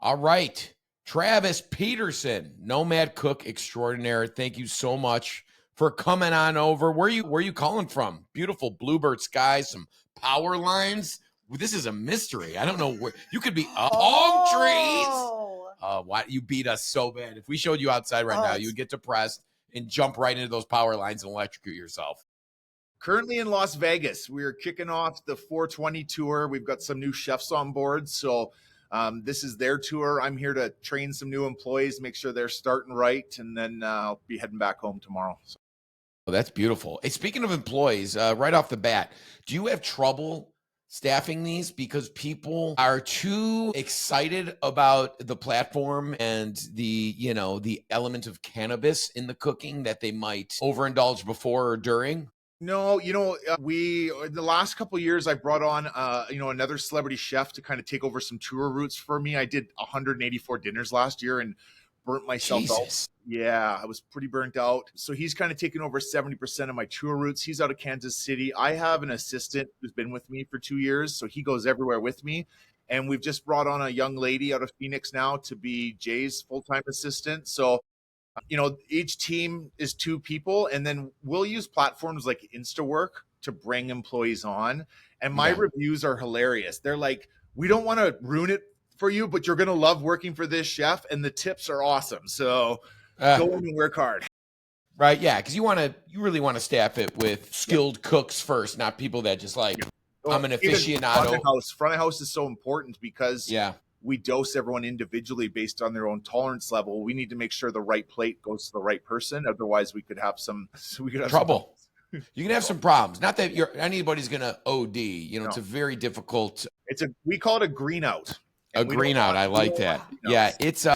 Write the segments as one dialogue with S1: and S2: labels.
S1: All right. Travis Peterson, Nomad Cook extraordinaire. Thank you so much for coming on over. Where you calling from? Beautiful bluebird skies, some power lines. This is a mystery. I don't know where you could be. Palm trees. Why you beat us so bad? If we showed you outside right now, you would get depressed and jump right into those power lines and electrocute yourself.
S2: Currently in Las Vegas, we're kicking off the 420 tour. We've got some new chefs on board, so this is their tour. I'm here to train some new employees, make sure they're starting right, and then I'll be heading back home tomorrow. So.
S1: Oh, that's beautiful. Hey, speaking of employees, right off the bat, do you have trouble staffing these because people are too excited about the platform and the element of cannabis in the cooking that they might overindulge before or during?
S2: No, we in the last couple of years, I brought on, another celebrity chef to kind of take over some tour routes for me. I did 184 dinners last year and burnt myself
S1: Jesus.
S2: out. Yeah, I was pretty burnt out. So he's kind of taken over 70% of my tour routes. He's out of Kansas City. I have an assistant who's been with me for 2 years, so he goes everywhere with me. And we've just brought on a young lady out of Phoenix now to be Jay's full-time assistant. So each team is 2 people, and then we'll use platforms like InstaWork to bring employees on. And my reviews are hilarious. They're like, we don't want to ruin it for you, but you're going to love working for this chef, and the tips are awesome. So go in and work hard.
S1: Right, yeah, because you really want to staff it with skilled cooks first, not people that just like, I'm an aficionado.
S2: Front of house is so important because we dose everyone individually based on their own tolerance level. We need to make sure the right plate goes to the right person. Otherwise, we could have
S1: trouble. You can have some problems. Not that anybody's going to OD. It's a very difficult.
S2: We call it a green out.
S1: A green out. I like that. Yeah,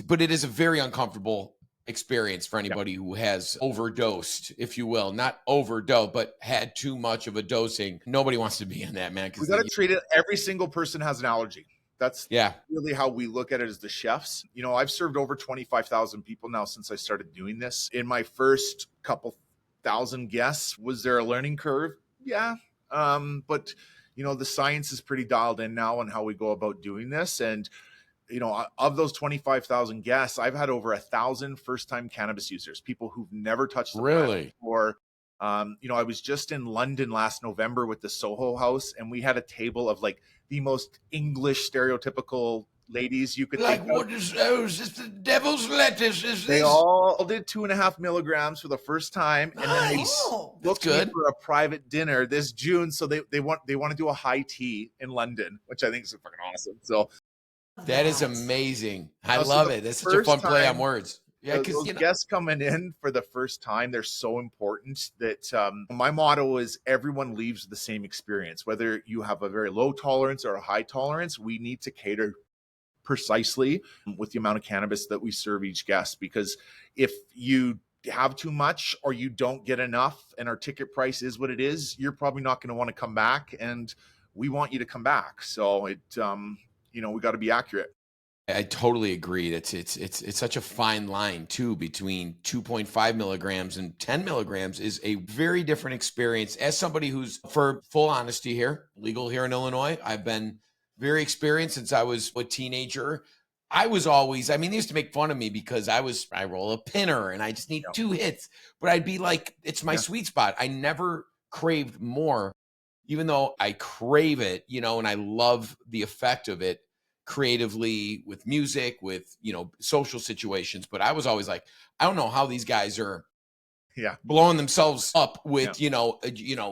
S1: but it is a very uncomfortable experience for anybody who has overdosed, if you will, not overdosed, but had too much of a dosing. Nobody wants to be in that, man.
S2: We got to treat it. Every single person has an allergy. That's really how we look at it as the chefs. I've served over 25,000 people now since I started doing this. In my first couple thousand guests, was there a learning curve? Yeah. But the science is pretty dialed in now on how we go about doing this. And, of those 25,000 guests, I've had over 1,000 first-time cannabis users, people who've never touched the plant before. I was just in London last November with the Soho House, and we had a table of like the most English stereotypical ladies you could think
S1: of. What is those? It's the devil's lettuce.
S2: They all did 2.5 milligrams for the first time, and then they booked me for a private dinner this June. So they want to do a high tea in London, which I think is fucking awesome. So
S1: that is amazing. I love it. That's such a fun play on words. Yeah, because
S2: guests coming in for the first time, they're so important that my motto is everyone leaves the same experience. Whether you have a very low tolerance or a high tolerance, we need to cater precisely with the amount of cannabis that we serve each guest. Because if you have too much or you don't get enough and our ticket price is what it is, you're probably not going to want to come back. And we want you to come back. So we got to be accurate.
S1: I totally agree. It's such a fine line too between 2.5 milligrams and 10 milligrams is a very different experience. As somebody who's, for full honesty here, legal here in Illinois, I've been very experienced since I was a teenager. I was always, they used to make fun of me because I roll a pinner and I just need 2 hits, but I'd be like, it's my sweet spot. I never craved more, even though I crave it, and I love the effect of it creatively with music, with social situations. But I was always like, I don't know how these guys are blowing themselves up with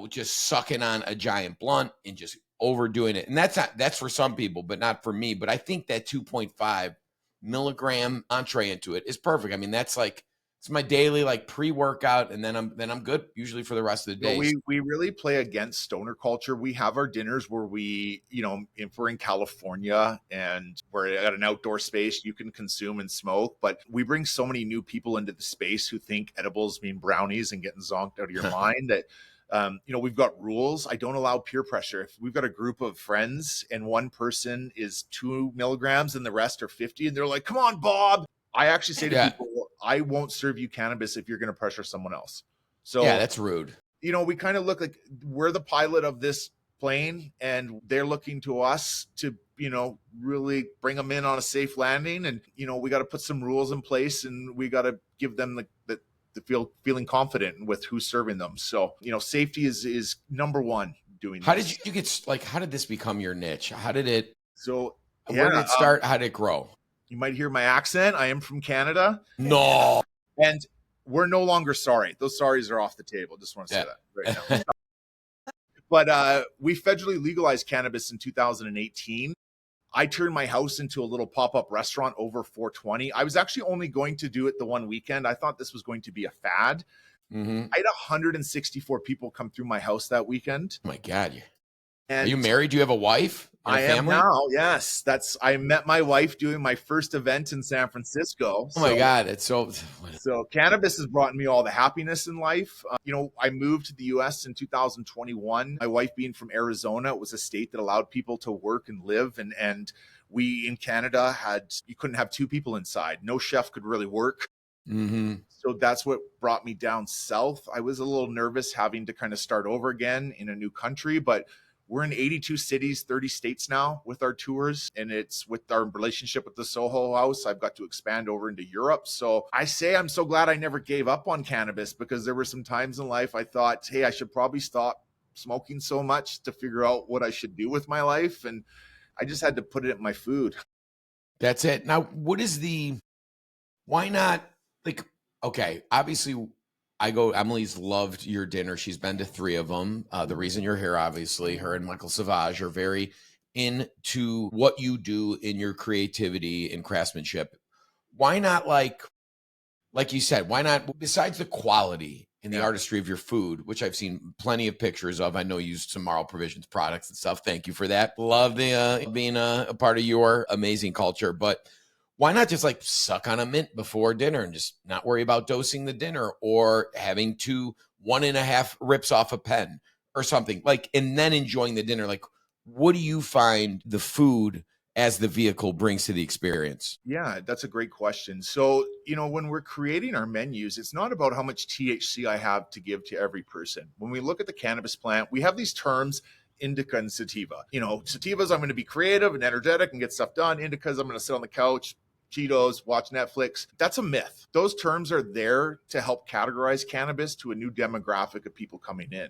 S1: just sucking on a giant blunt and just overdoing it. And that's for some people, but not for me. But I think that 2.5 milligram entree into it is perfect. That's like, it's my daily like pre-workout, and then I'm good usually for the rest of the day.
S2: We really play against stoner culture. We have our dinners where we, if we're in California and we're at an outdoor space, you can consume and smoke. But we bring so many new people into the space who think edibles mean brownies and getting zonked out of your mind that we've got rules. I don't allow peer pressure. If we've got a group of friends and one person is 2 milligrams and the rest are 50, and they're like, "Come on, Bob." I actually say to people, I won't serve you cannabis if you're going to pressure someone else. So
S1: that's rude.
S2: We kind of look like we're the pilot of this plane, and they're looking to us to, really bring them in on a safe landing. And, we got to put some rules in place, and we got to give them the feeling confident with who's serving them. So, safety is number one doing
S1: How
S2: this.
S1: did you get, like, how did this become your niche? How did it,
S2: So,
S1: where did it start? How did it grow?
S2: You might hear my accent. I am from Canada.
S1: No.
S2: And we're no longer sorry. Those sorries are off the table. Just want to say that right now. But we federally legalized cannabis in 2018. I turned my house into a little pop-up restaurant over 420. I was actually only going to do it the one weekend. I thought this was going to be a fad.
S1: Mm-hmm.
S2: I had 164 people come through my house that weekend.
S1: Oh my God.
S2: And
S1: are you married? Do you have a wife?
S2: I am now. Yes. I met my wife doing my first event in San Francisco.
S1: Oh my God. It's so
S2: cannabis has brought me all the happiness in life. I moved to the US in 2021. My wife being from Arizona, it was a state that allowed people to work and live. And we in Canada you couldn't have two people inside. No chef could really work.
S1: Mm-hmm.
S2: So that's what brought me down south. I was a little nervous having to kind of start over again in a new country, but we're in 82 cities, 30 states now with our tours. And it's with our relationship with the Soho House, I've got to expand over into Europe. So I say I'm so glad I never gave up on cannabis, because there were some times in life I thought, hey, I should probably stop smoking so much to figure out what I should do with my life. And I just had to put it in my food.
S1: That's it. Now, why not, like, okay, obviously Emily's loved your dinner. She's been to 3 of them. The reason you're here, obviously, her and Michael Savage are very into what you do in your creativity and craftsmanship. Why not, like you said, why not, besides the quality and the artistry of your food, which I've seen plenty of pictures of. I know you used some Marl Provisions products and stuff. Thank you for that. Love the being a part of your amazing culture. But why not just like suck on a mint before dinner and just not worry about dosing the dinner or having 1.5 rips off a pen or something, like, and then enjoying the dinner? Like, what do you find the food as the vehicle brings to the experience?
S2: Yeah, that's a great question. So, when we're creating our menus, it's not about how much THC I have to give to every person. When we look at the cannabis plant, we have these terms, indica and sativa. Sativas, I'm going to be creative and energetic and get stuff done. Indicas, I'm going to sit on the couch, Cheetos, watch Netflix. That's a myth. Those terms are there to help categorize cannabis to a new demographic of people coming in.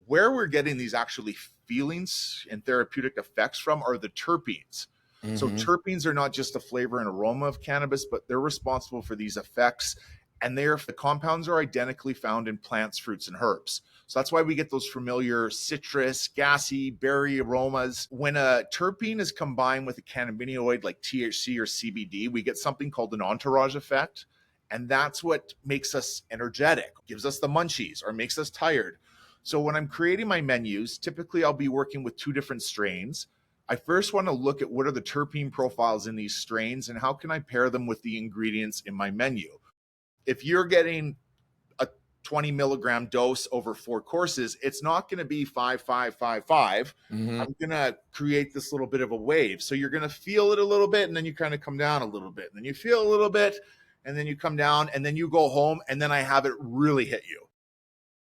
S2: Where we're getting these actually feelings and therapeutic effects from are the terpenes. Mm-hmm. So terpenes are not just the flavor and aroma of cannabis, but they're responsible for these effects. And the compounds are identically found in plants, fruits, and herbs. So that's why we get those familiar citrus, gassy, berry aromas. When a terpene is combined with a cannabinoid like THC or CBD, we get something called an entourage effect. And that's what makes us energetic, gives us the munchies, or makes us tired. So when I'm creating my menus, typically I'll be working with 2 different strains. I first want to look at what are the terpene profiles in these strains and how can I pair them with the ingredients in my menu. If you're getting a 20 milligram dose over 4 courses, it's not going to be 5, 5, 5, 5. Mm-hmm. I'm going to create this little bit of a wave. So you're going to feel it a little bit, and then you kind of come down a little bit, and then you feel a little bit, and then you come down, and then you go home, and then I have it really hit you.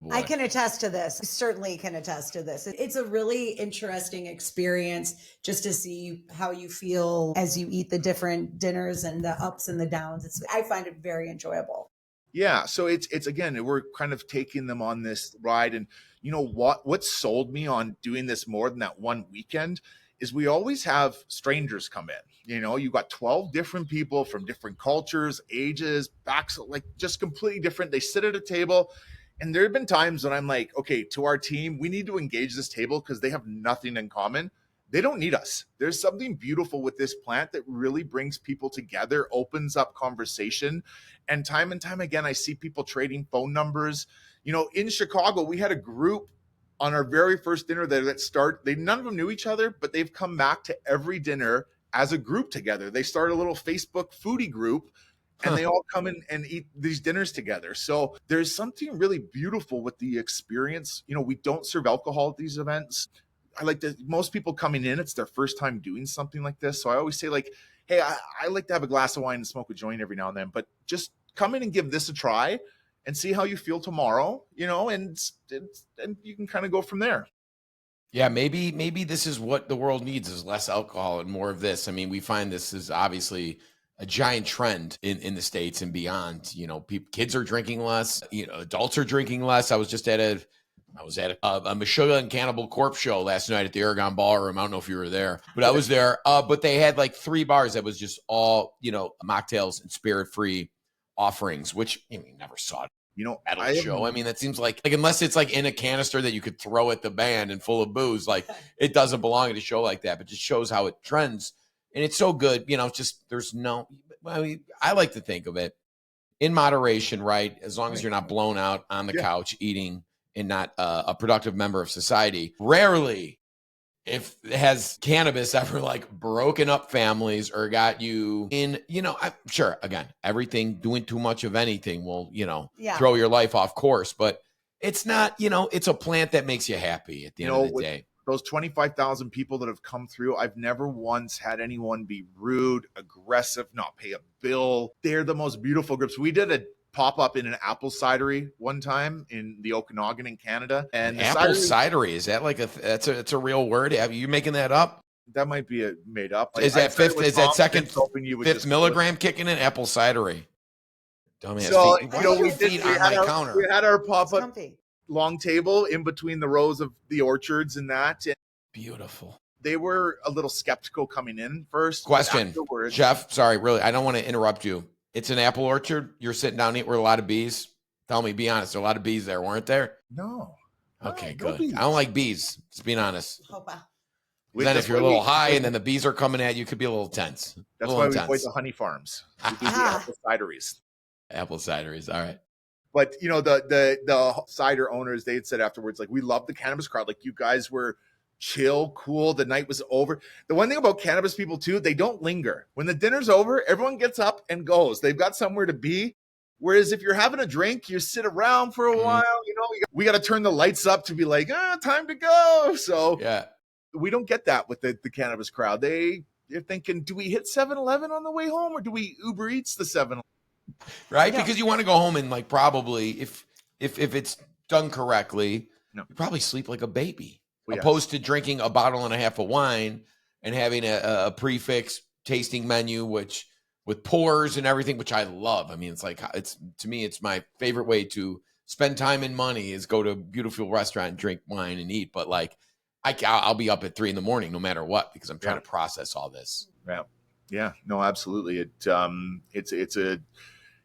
S3: Boy. I can attest to this. Certainly can attest to this. It's a really interesting experience just to see how you feel as you eat the different dinners and the ups and the downs. I find it very enjoyable.
S2: Yeah. So it's again, we're kind of taking them on this ride. And what sold me on doing this more than that one weekend is we always have strangers come in. You got 12 different people from different cultures, ages, backs, like just completely different. They sit at a table. And there have been times when I'm like, okay, to our team, we need to engage this table because they have nothing in common. They don't need us. There's something beautiful with this plant that really brings people together, opens up conversation. And time again, I see people trading phone numbers. In Chicago, we had a group on our very first dinner none of them knew each other, but they've come back to every dinner as a group together. They started a little Facebook foodie group. And they all come in and eat these dinners together. So there's something really beautiful with the experience. We don't serve alcohol at these events. Most people coming in, it's their first time doing something like this. So I always say, like, hey, I like to have a glass of wine and smoke a joint every now and then, but just come in and give this a try and see how you feel tomorrow, and you can kind of go from there.
S1: Yeah, maybe this is what the world needs, is less alcohol and more of this. I mean, we find this is obviously a giant trend in the States and beyond. You know, kids are drinking less, you know, adults are drinking less. I was at a Meshuggah and Cannibal Corpse show last night at the Aragon Ballroom. I don't know if you were there, but I was there. But they had like 3 bars that was just all, you know, mocktails and spirit-free offerings, which never saw it.
S2: You know,
S1: At a show. I mean, that seems like unless it's like in a canister that you could throw at the band and full of booze, like it doesn't belong at a show like that, but just shows how it trends. And it's so good, you know, just I like to think of it in moderation, right? As long as you're not blown out on the couch eating and not a productive member of society. Rarely if has cannabis ever like broken up families or got you in, you know, I'm sure, again, everything, doing too much of anything will, you know, throw your life off course, but it's not, you know, it's a plant that makes you happy at the end of the day.
S2: Those 25,000 people that have come through, I've never once had anyone be rude, aggressive, not pay a bill. They're the most beautiful groups. We did a pop-up in an apple cidery one time in the Okanagan in Canada. And
S1: apple cidery, is that like that's a real word? Are you making that up?
S2: That might be made up.
S1: Is that fifth milligram kicking in? Apple cidery. Dumbass.
S2: So,
S1: feet. You know,
S2: we had our pop-up long table in between the rows of the orchards and that. And
S1: beautiful.
S2: They were a little skeptical coming in first.
S1: Question, Jeff, sorry, really, I don't want to interrupt you. It's an apple orchard. You're sitting down eating with a lot of bees. Tell me, be honest. There are a lot of bees there, weren't there?
S2: No.
S1: Okay, good. I don't like bees. Just being honest.
S3: Oh, wow.
S1: Then if you're a little high and then the bees are coming at you, could be a little tense.
S2: That's why we avoid the honey farms. We do the apple cideries.
S1: Apple cideries. All right.
S2: But, you know, the cider owners, they had said afterwards, like, we love the cannabis crowd. Like, you guys were chill, cool. The night was over. The one thing about cannabis people too, they don't linger. When the dinner's over, everyone gets up and goes. They've got somewhere to be. Whereas if you're having a drink, you sit around for a while. You know, we got to turn the lights up to be like, time to go. So we don't get that with the cannabis crowd. They're thinking, do we hit 7-Eleven on the way home or do we Uber Eats the 7-Eleven?
S1: Right, because you want to go home and like probably if it's done correctly, you probably sleep like a baby. Opposed to drinking a bottle and a half of wine and having a prefix tasting menu, which with pours and everything, which I love. I mean, to me, it's my favorite way to spend time and money is go to a beautiful restaurant and drink wine and eat. But like, I'll be up at 3 a.m. no matter what, because I'm trying to process all this.
S2: Yeah, no, absolutely.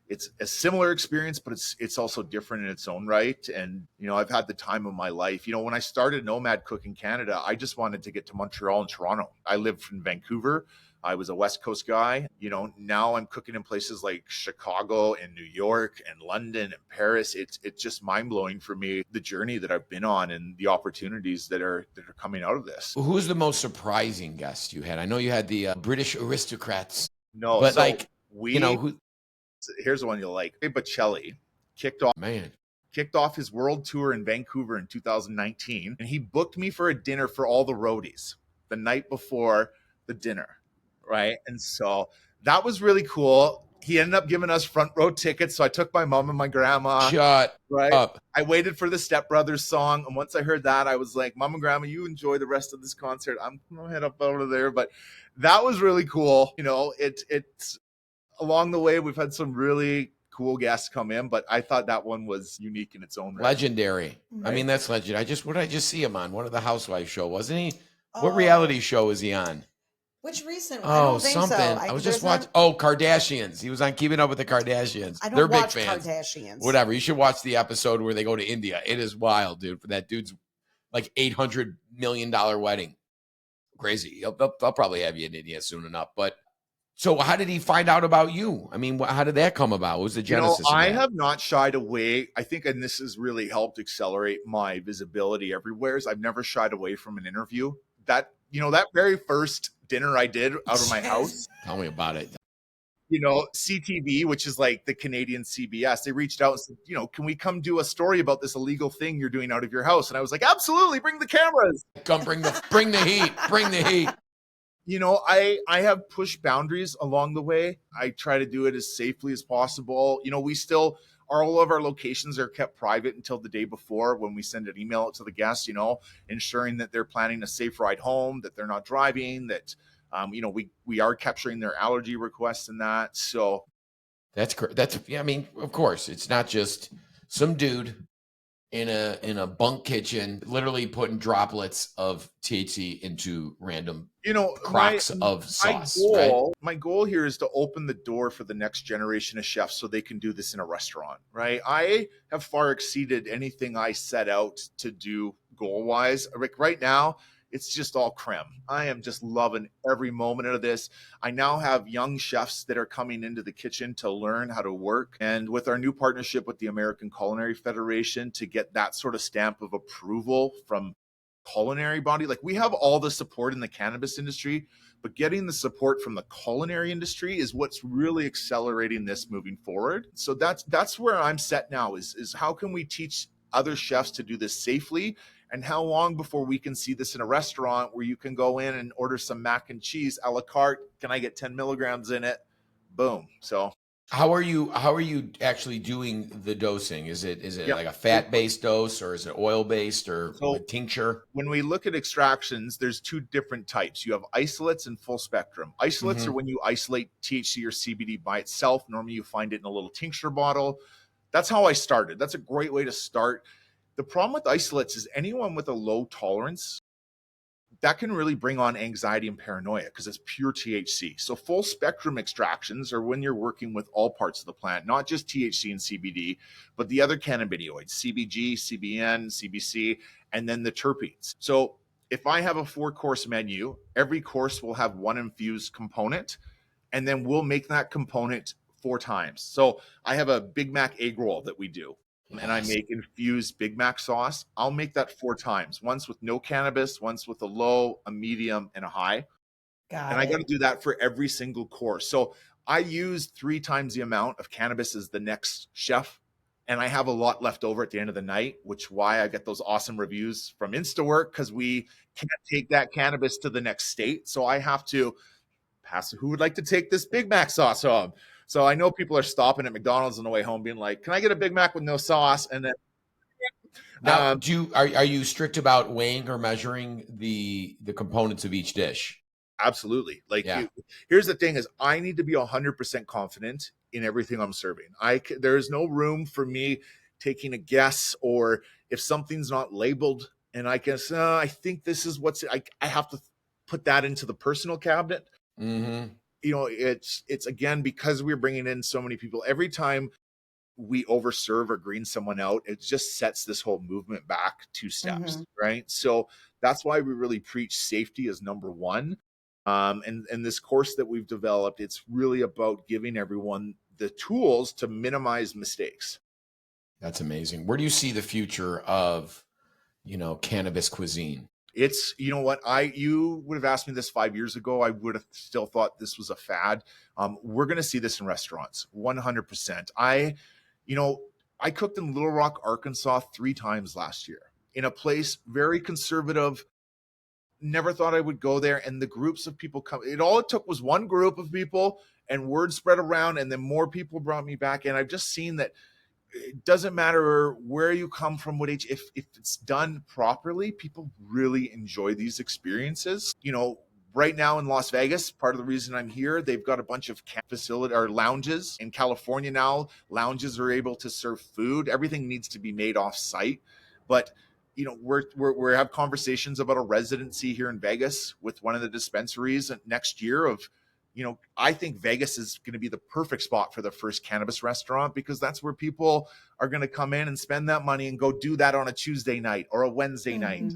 S2: It's a similar experience, but it's also different in its own right. And, you know, I've had the time of my life. You know, when I started Nomad Cook in Canada, I just wanted to get to Montreal and Toronto. I lived in Vancouver. I was a West Coast guy. You know, now I'm cooking in places like Chicago and New York and London and Paris. It's just mind blowing for me, the journey that I've been on and the opportunities that are coming out of this.
S1: Who's the most surprising guest you had? I know you had the British aristocrats.
S2: No,
S1: but
S2: so
S1: here's
S2: the one you'll like. Bocelli kicked off his world tour in Vancouver in 2019, and he booked me for a dinner for all the roadies the night before the dinner, right? And so that was really cool. He ended up giving us front row tickets, so I took my mom and my grandma.
S1: Shut up.
S2: I waited for the Step Brothers song, and once I heard that, I was like, Mom and Grandma, you enjoy the rest of this concert. I'm gonna head up over there. But that was really cool. You know, it's along the way, we've had some really cool guests come in, but I thought that one was unique in its own right.
S1: Legendary. Right? I mean, that's legendary. What did I just see him on? One of the Housewives show, wasn't he? What reality show is he on?
S3: Which recent?
S1: I don't think something. So. I was just watching. Kardashians. He was on Keeping Up with the Kardashians.
S3: They're big fans. Kardashians.
S1: Whatever. You should watch the episode where they go to India. It is wild, dude. For that dude's like $800 million wedding. Crazy. They'll probably have you in India soon enough. But so how did he find out about you? I mean, how did that come about? What was the genesis?
S2: I have not shied away. I think, and this has really helped accelerate my visibility everywhere, is I've never shied away from an interview. That very first dinner I did out of my house.
S1: Tell me about it.
S2: You know, CTV, which is like the Canadian CBS, they reached out and said, you know, can we come do a story about this illegal thing you're doing out of your house? And I was like, absolutely, bring the cameras.
S1: Come bring the heat. Bring the heat.
S2: I have pushed boundaries along the way. I try to do it as safely as possible. We still all of our locations are kept private until the day before when we send an email out to the guests, ensuring that they're planning a safe ride home, that they're not driving, that we are capturing their allergy requests and that. So
S1: that's yeah, I mean, of course, it's not just some dude in a bunk kitchen literally putting droplets of THC into random crocks of sauce.
S2: My goal here is to open the door for the next generation of chefs so they can do this in a restaurant, right? I have far exceeded anything I set out to do goal wise. Right now, it's just all creme. I am just loving every moment of this. I now have young chefs that are coming into the kitchen to learn how to work. And with our new partnership with the American Culinary Federation to get that sort of stamp of approval from culinary body, like we have all the support in the cannabis industry, but getting the support from the culinary industry is what's really accelerating this moving forward. So that's where I'm set now is how can we teach other chefs to do this safely? And how long before we can see this in a restaurant where you can go in and order some mac and cheese a la carte? Can I get 10 milligrams in it? Boom. So
S1: how are you actually doing the dosing? Is it like a fat-based dose, or is it oil-based, or a tincture?
S2: When we look at extractions, there's two different types. You have isolates and full spectrum. Isolates are when you isolate THC or CBD by itself. Normally you find it in a little tincture bottle. That's how I started. That's a great way to start. The problem with isolates is anyone with a low tolerance, that can really bring on anxiety and paranoia because it's pure THC. So full spectrum extractions are when you're working with all parts of the plant, not just THC and CBD, but the other cannabinoids, CBG, CBN, CBC, and then the terpenes. So if I have a 4-course menu, every course will have one infused component, and then we'll make that component 4 times. So I have a Big Mac egg roll that we do. And I make infused Big Mac sauce. I'll make that 4 times, once with no cannabis, once with a low, a medium, and a high. I got to do that for every single course. So I use 3 times the amount of cannabis as the next chef. And I have a lot left over at the end of the night, which why I get those awesome reviews from InstaWork, because we can't take that cannabis to the next state. So I have to pass. Who would like to take this Big Mac sauce home? So I know people are stopping at McDonald's on the way home being like, can I get a Big Mac with no sauce? And then
S1: now, are you strict about weighing or measuring the components of each dish?
S2: Absolutely. Here's the thing is I need to be 100% confident in everything I'm serving. There is no room for me taking a guess, or if something's not labeled and I guess, I think this is I have to put that into the personal cabinet.
S1: Mm-hmm.
S2: It's again, because we're bringing in so many people, every time we overserve or green someone out, it just sets this whole movement back 2 steps, right? So that's why we really preach safety as number one. And this course that we've developed, it's really about giving everyone the tools to minimize mistakes.
S1: That's amazing. Where do you see the future of, cannabis cuisine?
S2: It's, what you would have asked me this 5 years ago, I would have still thought this was a fad. We're going to see this in restaurants 100%. I cooked in Little Rock, Arkansas 3 times last year in a place very conservative. Never thought I would go there. And the groups of people come, it took was one group of people and word spread around, and then more people brought me back. And I've just seen that it doesn't matter where you come from, what age, if it's done properly, people really enjoy these experiences. Right now in Las Vegas, part of the reason I'm here, they've got a bunch of facility or lounges. In California now, lounges are able to serve food. Everything needs to be made off site. But we have conversations about a residency here in Vegas with one of the dispensaries next year of, I think Vegas is going to be the perfect spot for the first cannabis restaurant, because that's where people are going to come in and spend that money and go do that on a Tuesday night or a Wednesday night.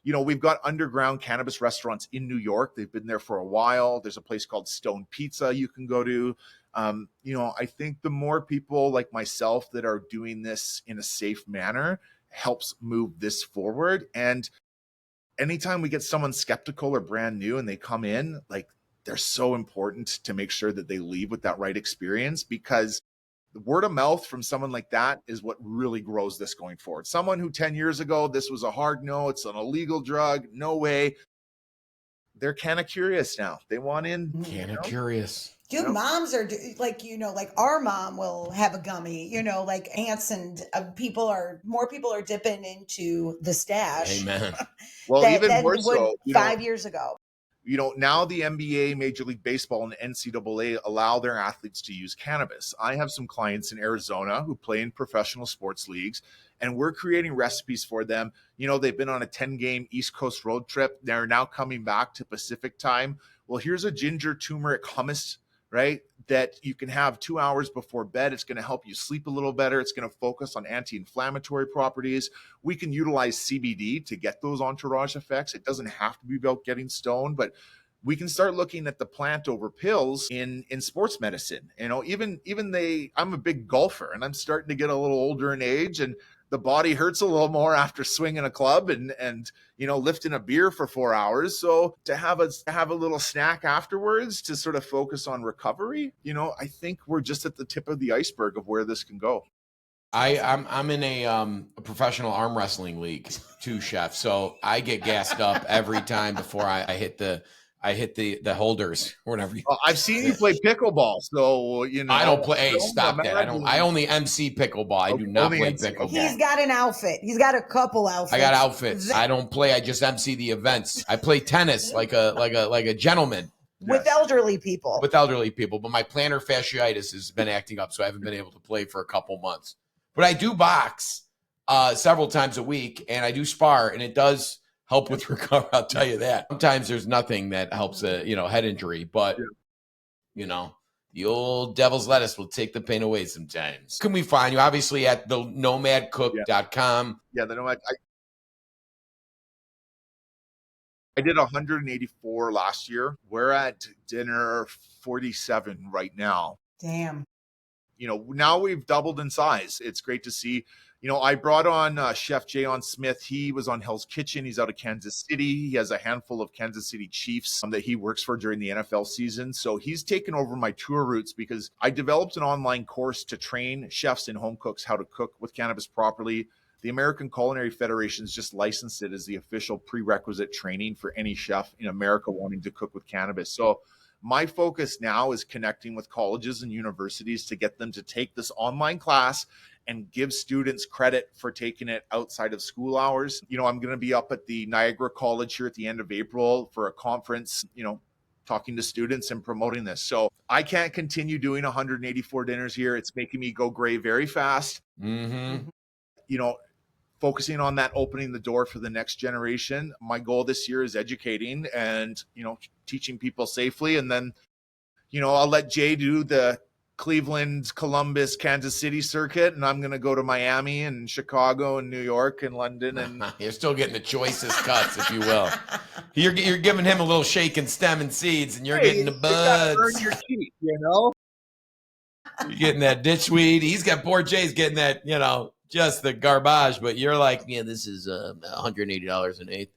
S2: We've got underground cannabis restaurants in New York. They've been there for a while. There's a place called Stone Pizza you can go to. I think the more people like myself that are doing this in a safe manner helps move this forward. And anytime we get someone skeptical or brand new and they come in, they're so important to make sure that they leave with that right experience, because the word of mouth from someone like that is what really grows this going forward. Someone who 10 years ago, this was a hard no, it's an illegal drug, no way. they're kind of curious now. They want in.
S1: Kind of curious.
S3: Dude, moms are like, like our mom will have a gummy, like aunts and more people are dipping into the stash.
S1: Amen.
S2: Well, even more so,
S3: 5 years ago.
S2: Now the NBA, Major League Baseball, and NCAA allow their athletes to use cannabis. I have some clients in Arizona who play in professional sports leagues, and we're creating recipes for them. They've been on a 10-game East Coast road trip. They're now coming back to Pacific time. Well, here's a ginger turmeric hummus, right, that you can have 2 hours before bed. It's going to help you sleep a little better. It's going to focus on anti-inflammatory properties. We can utilize CBD to get those entourage effects. It doesn't have to be about getting stoned, but we can start looking at the plant over pills in sports medicine. I'm a big golfer, and I'm starting to get a little older in age, and the body hurts a little more after swinging a club and lifting a beer for 4 hours. So to have a little snack afterwards to sort of focus on recovery, I think we're just at the tip of the iceberg of where this can go.
S1: I'm in a professional arm wrestling league too, chef. So I get gassed up every time before I hit the holders or whatever.
S2: I've seen you play pickleball, so
S1: I don't play. Hey, stop that! I only MC pickleball. I do not play pickleball.
S3: He's got an outfit. He's got a couple outfits.
S1: I got outfits. I don't play. I just MC the events. I play tennis like a gentleman
S3: with elderly people.
S1: With elderly people, but my plantar fasciitis has been acting up, so I haven't been able to play for a couple months. But I do box several times a week, and I do spar, and it does help with recovery. I'll tell you that. Sometimes there's nothing that helps a head injury, but the old devil's lettuce will take the pain away sometimes. Can we find you? Obviously at the nomadcook.com.
S2: Yeah, the Nomad. I did 184 last year. We're at dinner 47 right now.
S3: Damn.
S2: Now we've doubled in size. It's great to see. I brought on Chef Jayon Smith. He was on Hell's Kitchen. He's out of Kansas City. He has a handful of Kansas City Chiefs that he works for during the NFL season. So he's taken over my tour routes because I developed an online course to train chefs and home cooks how to cook with cannabis properly. The American Culinary Federation has just licensed it as the official prerequisite training for any chef in America wanting to cook with cannabis. So my focus now is connecting with colleges and universities to get them to take this online class and give students credit for taking it outside of school hours. I'm going to be up at the Niagara College here at the end of April for a conference, talking to students and promoting this. So I can't continue doing 184 dinners here. It's making me go gray very fast.
S1: Mm-hmm.
S2: Focusing on that, opening the door for the next generation. My goal this year is educating and, teaching people safely. And then, I'll let Jay do the Cleveland, Columbus, Kansas City circuit, and I'm going to go to Miami and Chicago and New York and London. And
S1: you're still getting the choicest cuts, if you will. You're giving him a little shake and stem and seeds, and you're getting the buds.
S2: You earn your keep,
S1: You're getting that ditchweed. Poor Jay's getting that, just the garbage, but you're like, this is $180 an eighth.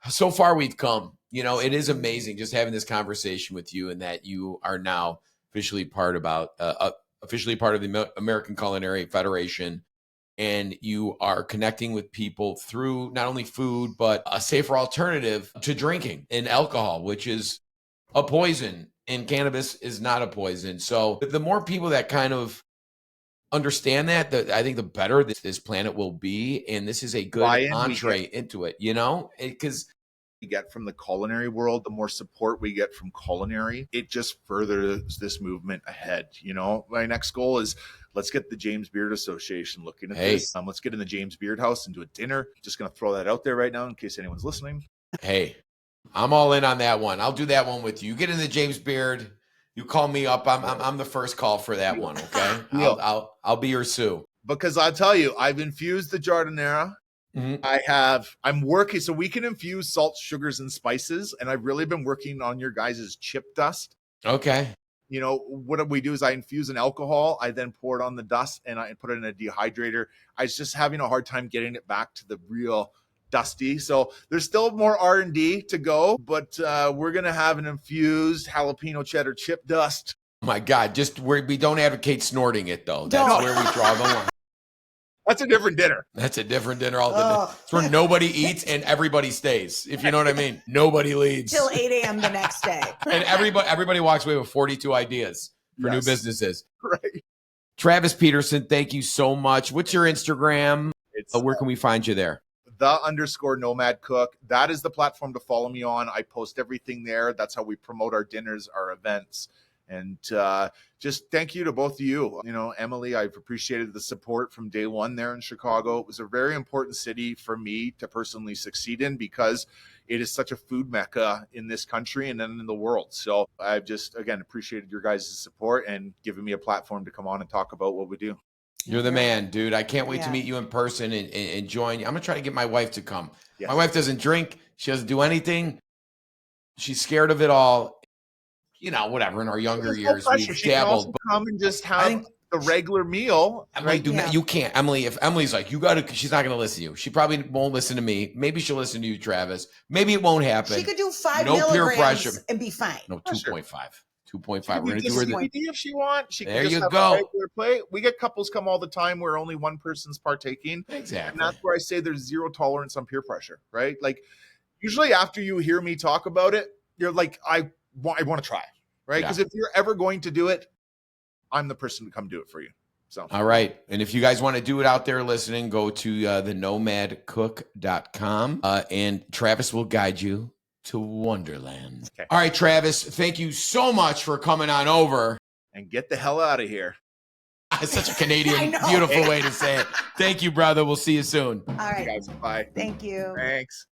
S1: So far we've come. It is amazing just having this conversation with you, and that you are now officially part of the American Culinary Federation, and you are connecting with people through not only food, but a safer alternative to drinking and alcohol, which is a poison, and cannabis is not a poison. So the more people that kind of understand that, I think the better this planet will be. And this is a good entree into it, because
S2: we get from the culinary world, the more support we get from culinary, it just furthers this movement ahead. My next goal is let's get the James Beard Association looking at this. Let's get in the James Beard House and do a dinner. Just going to throw that out there right now in case anyone's listening.
S1: Hey, I'm all in on that one. I'll do that one with you. You get in the James Beard. You call me up. I'm the first call for that one. Okay. I'll be your Sue.
S2: Because I'll tell you, I've infused the Giardiniera.
S1: Mm-hmm.
S2: I'm working, so we can infuse salts, sugars, and spices. And I've really been working on your guys' chip dust.
S1: Okay.
S2: What we do is I infuse an alcohol. I then pour it on the dust and I put it in a dehydrator. I was just having a hard time getting it back to the real dusty. So there's still more R&D to go, but we're going to have an infused jalapeno cheddar chip dust.
S1: Oh my God. We don't advocate snorting it though. That's where we draw the line.
S2: That's a different dinner.
S1: That's a different dinner altogether. It's where nobody eats and everybody stays. If you know what I mean. Nobody leaves.
S3: Till 8 a.m. the next day.
S1: And everybody walks away with 42 ideas for new businesses.
S2: Right.
S1: Travis Peterson, thank you so much. What's your Instagram? Where can we find you there?
S2: _, Nomad Cook. That is the platform to follow me on. I post everything there. That's how we promote our dinners, our events. And just thank you to both of you. You know, Emily, I've appreciated the support from day one there in Chicago. It was a very important city for me to personally succeed in because it is such a food mecca in this country and then in the world. So I've just, again, appreciated your guys' support and giving me a platform to come on and talk about what we do.
S1: You're the man, dude. I can't wait to meet you in person and join you. I'm going to try to get my wife to come. Yes. My wife doesn't drink. She doesn't do anything. She's scared of it all. You know, whatever. In our younger years, we dabbled.
S2: Can also come and just have the regular meal.
S1: Emily, you can't. Emily, if Emily's like, you got to, she's not going to listen to you. She probably won't listen to me. Maybe she'll listen to you, Travis. Maybe it won't happen.
S3: She could do 5 milligrams and be fine.
S1: No, 2.5. 2.5. We're
S2: going to do her if she wants. She
S1: there
S2: can just
S1: you
S2: have
S1: go.
S2: A regular plate. We get couples come all the time where only one person's partaking.
S1: Exactly.
S2: And that's where I say there's zero tolerance on peer pressure, right? Like usually after you hear me talk about it, you're like, I want to try, right? Because if you're ever going to do it, I'm the person to come do it for you. So.
S1: All right. And if you guys want to do it out there listening, go to the nomadcook.com and Travis will guide you to Wonderland. Okay. All right, Travis, thank you so much for coming on over.
S2: And get the hell out of here.
S1: It's such a Canadian, beautiful way to say it. Thank you, brother. We'll see you soon.
S3: All right.
S2: You guys, bye.
S3: Thank you.
S2: Thanks.